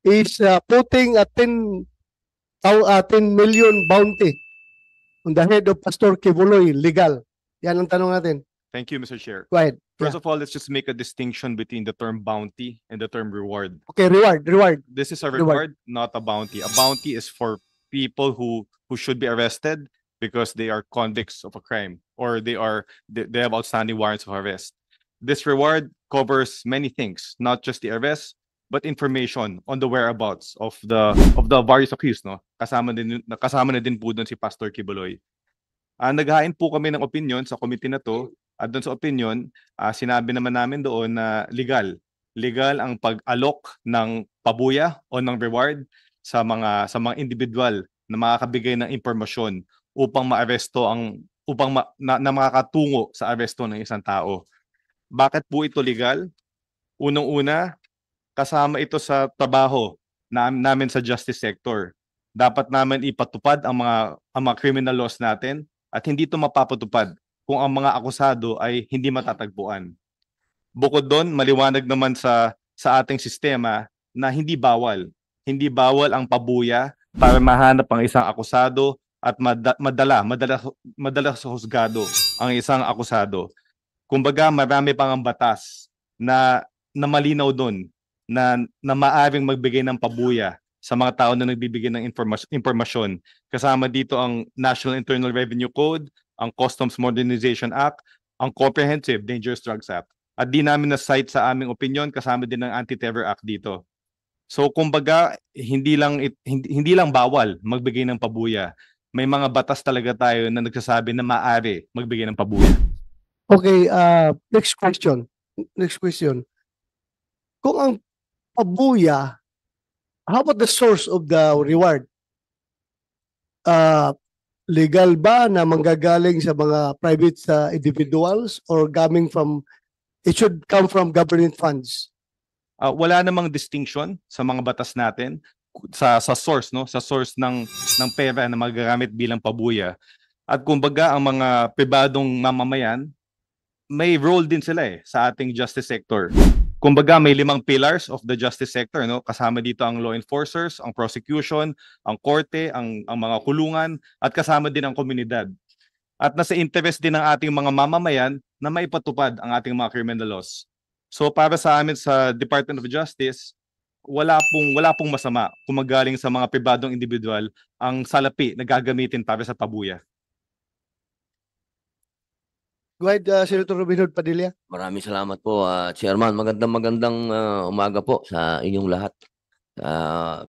is putting a 10 million bounty on the head of Pastor Kibuloy, legal? Yan ang tanong natin. Thank you, Mr. Chair. Go ahead. First Yeah. of all, let's just make a distinction between the term bounty and the term reward. Okay, reward. This is a Reward. reward, not a bounty. A bounty is for people who should be arrested because they are convicts of a crime or they have outstanding warrants of arrest. This reward covers many things, not just the arrest, but information on the whereabouts of the various accused, no? Kasama na din po doon si Pastor Kibuloy. Naghain po kami ng opinion sa committee na to, at doon sa opinion, sinabi naman namin doon na legal. Legal ang pag-alok ng pabuya o ng reward sa mga individual na makakabigay ng impormasyon upang maaresto na makakatungo sa aresto ng isang tao. Bakit po ito legal? Unang-una, kasama ito sa trabaho namin sa justice sector. Dapat namin ipatupad ang mga criminal laws natin at hindi ito mapapatupad kung ang mga akusado ay hindi matatagpuan. Bukod doon, maliwanag naman sa ating sistema na hindi bawal ang pabuya para mahanap ang isang akusado at madala sa husgado ang isang akusado. Kumbaga, marami pang ang batas na malinaw doon na maaring magbigay ng pabuya sa mga tao na nagbibigay ng impormasyon. Kasama dito ang National Internal Revenue Code, ang Customs Modernization Act, ang Comprehensive Dangerous Drugs Act. At di namin na-cite sa aming opinion, kasama din ng Anti-Terror Act dito. So kumbaga, hindi lang bawal magbigay ng pabuya. May mga batas talaga tayo na nagsasabi na maaari magbigay ng pabuya. Okay, next question. Kung ang pabuya, how about the source of the reward? Legal ba na manggagaling sa mga private individuals or it should come from government funds? Wala namang distinction sa mga batas natin sa source, no? Sa source ng pera na magagamit bilang pabuya. At kumbaga ang mga pribadong mamamayan, may role din sila sa ating justice sector. Kumbaga may 5 pillars of the justice sector, no? Kasama dito ang law enforcers, ang prosecution, ang korte, ang mga kulungan, at kasama din ang komunidad. At nasa interest din ng ating mga mamamayan na maipatupad ang ating mga criminal laws. So para sa amin sa Department of Justice, wala pong masama kung magaling sa mga pribadong individual ang salapi na gagamitin para sa pabuya. Go ahead, Senator Robin Hood Padilla. Maraming salamat po, Chairman. Magandang umaga po sa inyong lahat.